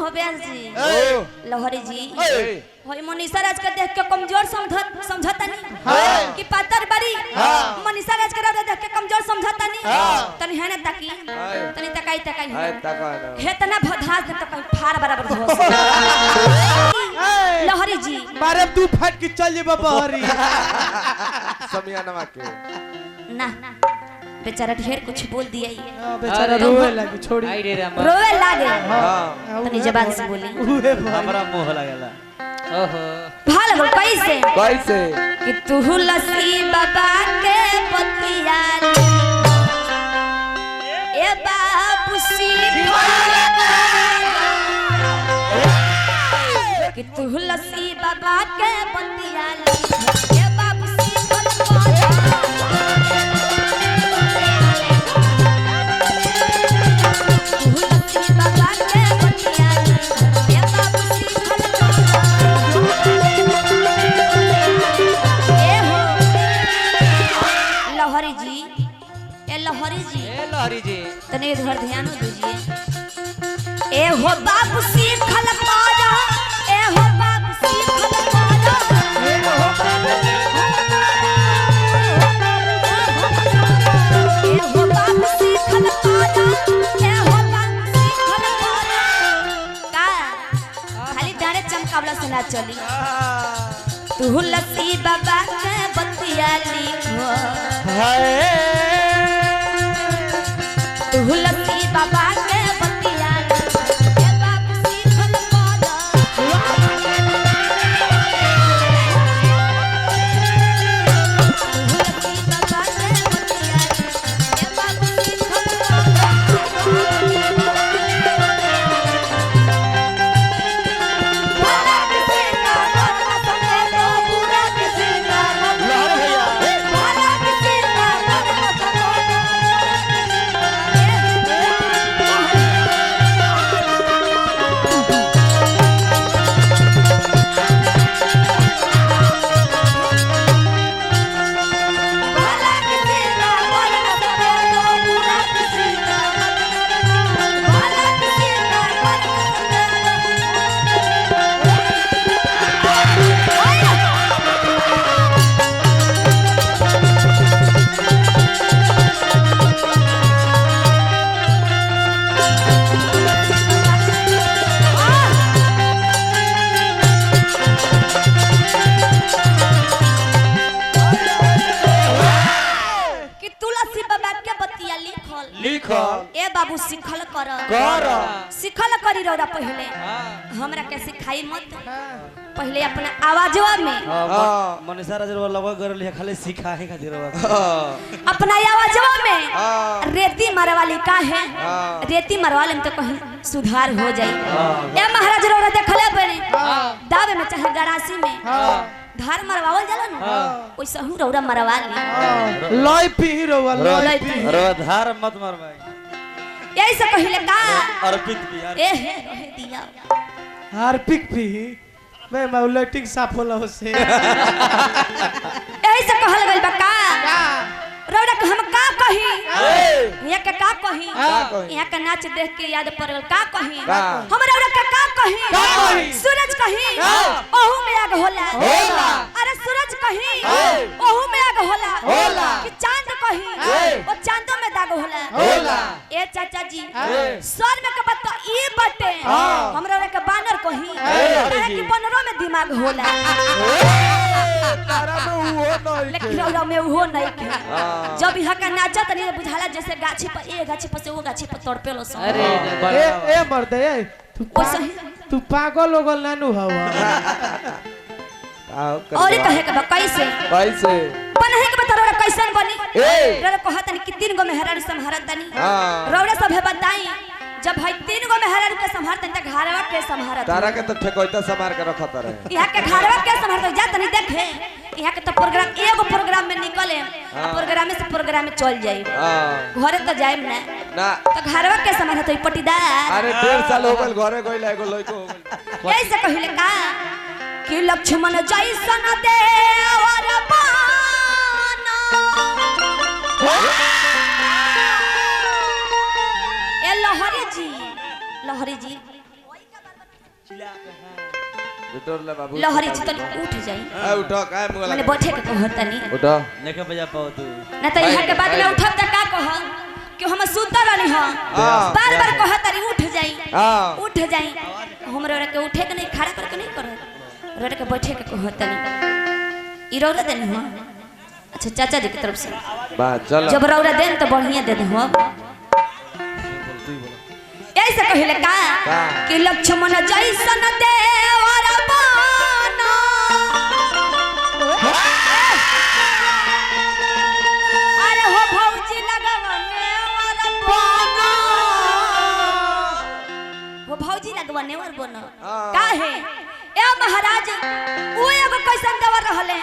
हो बेन जी लहरी जी होई मनीषा राज के देख के कमजोर समझता नहीं कि पातर बड़ी मनीषा राज के देख के कमजोर समझता नहीं तनी है ना ताकी तनी तकाई हे तना भधास न तो कहीं फार बराबर हो लहरी जी मारे तू फट के चल जे बहरी समियानवा के ना बेचारा ढेर कुछ बोल दिया बेचारा रोवे लगी छोड़ी रोवे लागे तनी जबान से बोली हमरा मोह लागला ओहो भाल हो कैसे कैसे कि तू लसी बाबा के पतिया ए बाबूसी कि तू लसी बाबा के पतिया ए बाबूसी लहरी जी तने इधर ध्यान दीजिए ए हो बाबू सीखल पाजा ए हो बाबू सीखल पाजा ए हो बाबू सीखल पाजा ए हो बाबू सीखल पाजा का खाली डारे चमकावला से ना चली तू लस्सी बाबा के बतिया लिखो लस्सी बाबा के बतिया ए बाबू सीखल पाजा लस्सी बाबा के बतिया ए बाबू सीखल पाजा भला किसी का मन समझे तो बुरा किसी का मन भला किसी का मन समझे ए बाबू सिखल कर सिखल करी रौरा पहले हमरा के सिखाई मत पहले अपना आवाजवा में मनीषा राज लगवा कर ले खाली सिखाए खातिर अपना आवाजवा में रेती मारे वाली का है रेती मरवाले में तो कहीं सुधार हो जाए ए महाराज रौरा देखले बने दावे में चाहे गरासी में धार मरवावल जाला न ओइसे हूं रौरा मरवा ली लय पी रोवा लय पी धार मत मरवाई यही से कहिले का अर्पित बिहार ए हे दिया हार्पिक पी मैं मौलटिक साफ होला से यही से कहल गइल बा का रौरा के हम का कही यहाँ के का कही यहाँ के नाच देख के याद पड़ल का कही हम रौरा के का कही सूरज कही ओहू में आग होला अरे सूरज कही ओहू में आग होला कि चांद कही ओ चांदो में दाग होला ए चाचा जी स्वर में के बात ई बाटे हम रौरा के बानर कही काहे कि बानरों में दिमाग होला लेकिन रौरा में वो नहीं के जब यहाँ का नाचत नहीं बुझाला जैसे गाछी पर ए गाछी पर से वो गाछी पर तड़पेलो सो अरे ए मर्द ए तू पागल होगल नानू हवा और कहे के बा कैसे बनहे के बता रौरा कैसन बनी रौरा कहत नहीं कि 3 गो मेहरारू संभारत तनी रौरा सब है बताई जब भाई 3 गो मेहरारू के संभारत त घरवा के संभारत तारा के तो ठेकोइता संभार के रखत रहे यहाँ के घरवा के संभारत जा तनी देखे यहाँ के तो प्रोग्राम एगो प्रोग्राम में निकले प्रोग्राम से प्रोग्राम में चल जाई घरे तो जाइम ना तो घरवा के संभारत तो पटीदार अरे 1.5 साल हो गइल घरे गइल एगो लइको हो गइल यही से कहिले का कि लक्ष्मण जैसन देवर बाना ए लहरी जी बिटोर ले बाबू लहरी जी तनी उठ जाई ए उठो काय मुंह माने लगा बैठे के कहतनी उठो नेके बजा पाओ तू ना त यहाँ के बाद में उठब त का कह कि हम सुतर रहनी हां बार बार कहतरी उठ जाई उठ जाई हमरे रे के उठे के नहीं खड़ा करके नहीं करत रे के बैठे के कहतनी ई रौरा देन हां अच्छा चाचा जी की तरफ से बा चल जब रौरा देन तो बढ़िया दे दे हो ऐसे कहिले का कि लक्ष्मण जैसन देवर बना अरे हो भौजी लगवने वर बना हो भौजी लगवने वर बना काहे ए महाराज उ एगो कैसन देवर रहले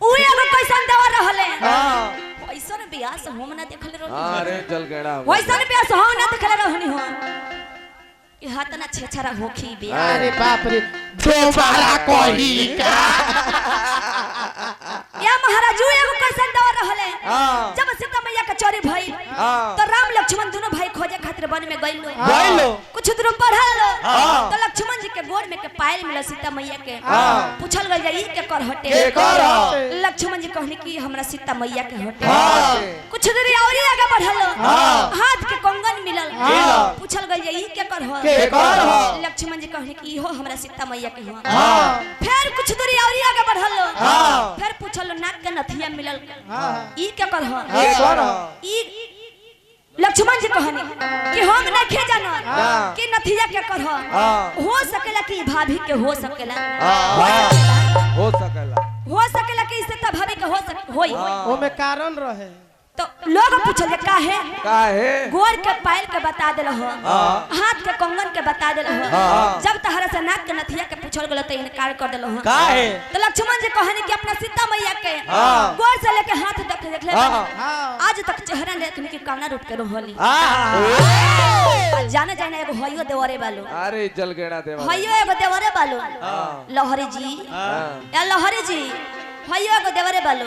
उ एगो कैसन देवर रहले ऐसन बियाह से हम ना देखले रहनी अरे चल गेड़ा वैसन बियाह से हम ना देखले रहनी हो कि हाथ ना छेछरा होखी बियाह अरे बाप रे दोबारा कही का या महाराज एगो कैसन देवर रहले जब सीता मैया के चोरी भइल तो राम लक्ष्मण दोनों भाई खोजे खातिर वन में गइलो कुछ दूर पढ़ल तो लक्ष्मण जी के गोड़ में के पायल मिला सीता मैया के पूछल गइल ई के कर हटे के कर लक्ष्मण जी कहनी कि हमरा सीता मैया के हटे कुछ दूर और आगे बढ़ल हाथ के कंगन मिलल पूछल गइल ई के कर लक्ष्मण जी कहनी कि इहो हमरा सीता मैया के फिर कुछ दूर और आगे बढ़ल फिर पूछल नाक के नथिया मिलल ई के कर ई लक्ष्मण जी कहनी कि हम नहीं जाना कि नथिया के कर हो सकेला कि भाभी के हो सकेला हो सकेला कि इससे त भाभी के हो होई ओमे कारण रहे तो लोग पूछल काहे गोर के पायल के बता देल हो हाथ के कंगन के बता देल हो जब तहरा से नाक के नथिया के पूछल गेल त इनकार कर देल हो काहे तो लक्ष्मण जी कहनी कि अपना सीता मैया के गोर से लेके हाथ तक देख ले आज तक चेहरा देखने की कामना रूप के रहली जाने जाने एगो हइयो देवरे बालो अरे चल गेड़ा देवा हइयो एगो देवरे बालो लहरी जी या लहरी जी हइयो एगो देवरे बालो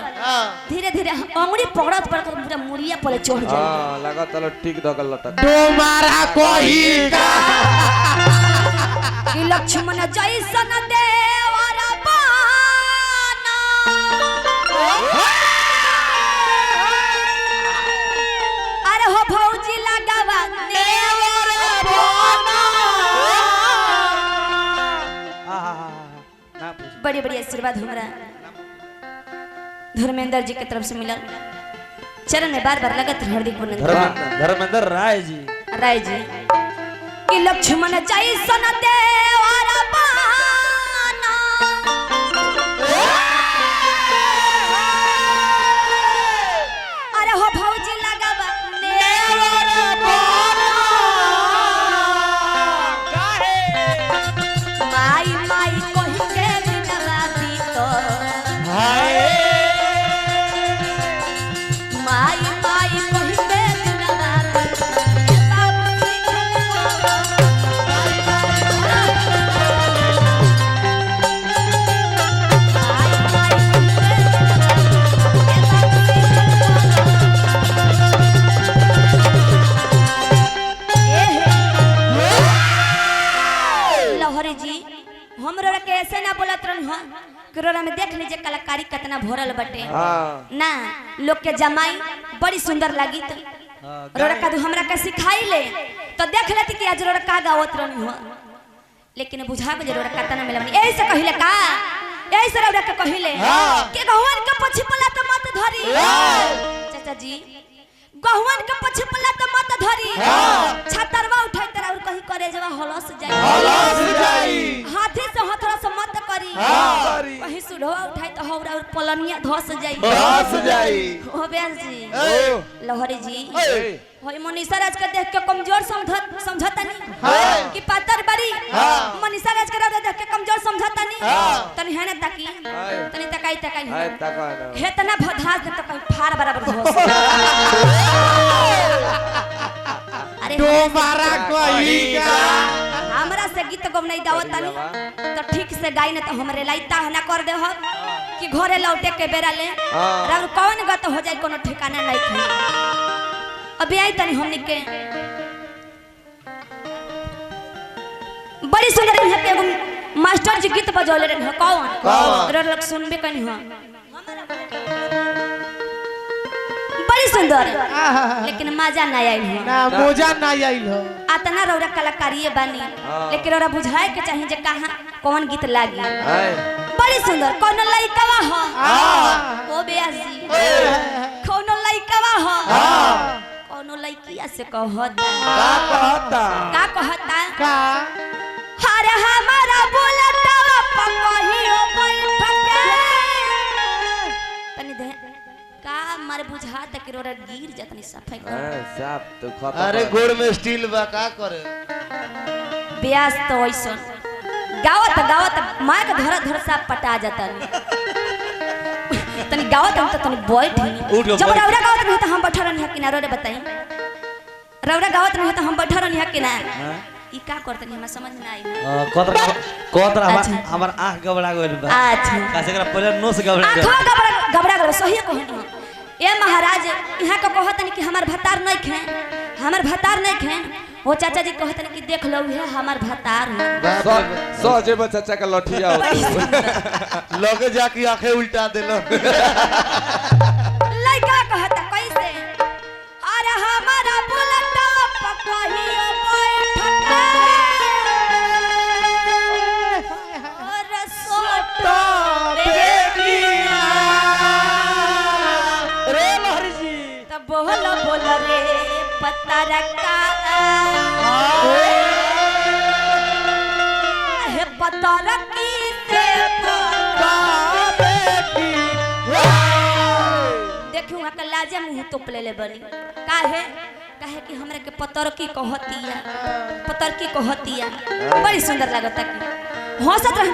धीरे धीरे अंगुरी पकड़त पकड़त पूरा मुड़िया पर चढ़ जाए हां लगा चलो ठीक दगल लटक दोबारा कही का कि लक्ष्मण जैसन देवर बना अरे हो भौजी लगावा देवर बना बड़ी बड़ी आशीर्वाद हमरा धर्मेंद्र जी की तरफ से मिलल चरण में बार बार लगत हार्दिक अभिनंदन धर्मेंद्र राय जी कि लक्ष्मण जैसन देवर बना अरे हो भौजी लगावा देवर बना माई माई कहि के बिना तो माई माई कहि के बिना लहरी जी हमरा के ऐसे ना बोलत रहन हो करोड़ा में देख लीजिए कलाकारी कितना भरल बटे ना लोग के जमाई बड़ी सुंदर लगी तो रोड़ा का हमरा के सिखाई ले तो देख लेती कि आज रोड़ा का गावत रहन हो लेकिन बुझा के रोड़ा कतना में लगनी ऐसे कहिले का ऐसे रोड़ा के कहिले कि गहुवन के पछी पला तो मत धरी चाचा जी गहुवन के पछी पला तो मत धरी छतरवा उठाई तरा और कहीं करे जवा हलस जाई हाथी से हथरा से मत करी कहीं सुढ़वा उठाई तो हौरा और पलनिया धस जाई हो बेन जी लहरी जी होय मनीषा राज के देख के कमजोर समझता नहीं कि पातर बड़ी मनीषा राज के देख के कमजोर समझता नहीं तनी है ना ताकी तनी तकाई हेतना भधास दे तो कहीं फार बराबर धस अरे दोबारा कही का हमरा से गीत गम नहीं गावत तनी तो ठीक से गाई न तो हमरे लाइता ना कर दे हो कि घरे लौटे के बेरा ले राव कौन गत हो जाए कोनो ठिकाना नहीं थे अभी आई तनी हमनी के बड़ी सुंदर यहाँ के एगो मास्टर जी गीत बजौले रहे कौन कौन? लोग सुनबे कनी हो बड़ी सुंदर लेकिन मजा ना आई हो ना मोजा ना आइल हो आतना रौरा कलाकारिए बानी लेकिन रौरा बुझाए के चाहिए जे कहाँ कौन गीत लागी बड़ी सुंदर कौन लइकवा हो ओ बेयासी कौन लइकवा हो कौन लइकिया से कहता का कहता का अरे हमारा बुलेटवा पकहियो बैठ के तनी दे का मारे बुझा तक रोरा गिर जतनी सफाई कर साफ तो खत्म अरे गोड़ में स्टील बा का करे ब्यास तो ऐसन गावत गावत मार के धर धर साफ पटा जाता तनी गावत हम तो तनी बैठ उठ गो, जब बैठ। रौरा गावत नहीं तो हम बैठा रहनी है किनारे रे बताई रौरा गावत नहीं तो हम बैठा रहनी है किनारे ई का करते नहीं हमरा समझ ना आई कोतरा अच्छा। हमार आंख गबड़ा गइल बा अच्छा कासे करा पहले नोस गबड़ा गइल आँखों घबरा गलो सही कहनी ए महाराज यहाँ के कहतन कि हमार भतार नहीं खेन हमार भतार नहीं खेन वो चाचा जी कहतन कि देख लो है हमार भतार है सजे चाचा का लठिया लगे जाके आंखें उल्टा देलो लइका कहता कैसे अरे हमारा बुलेट पकहियो बैठ और सोटो बेटिया रे लहरी जी तब बोल रे पता रखा है पता रखी से देखू वहाँ का लाजे मुंह तोप ले बनी काहे काहे कि हमरा के पतरकी कहतिया बड़ी सुंदर लागता कि हंसत रह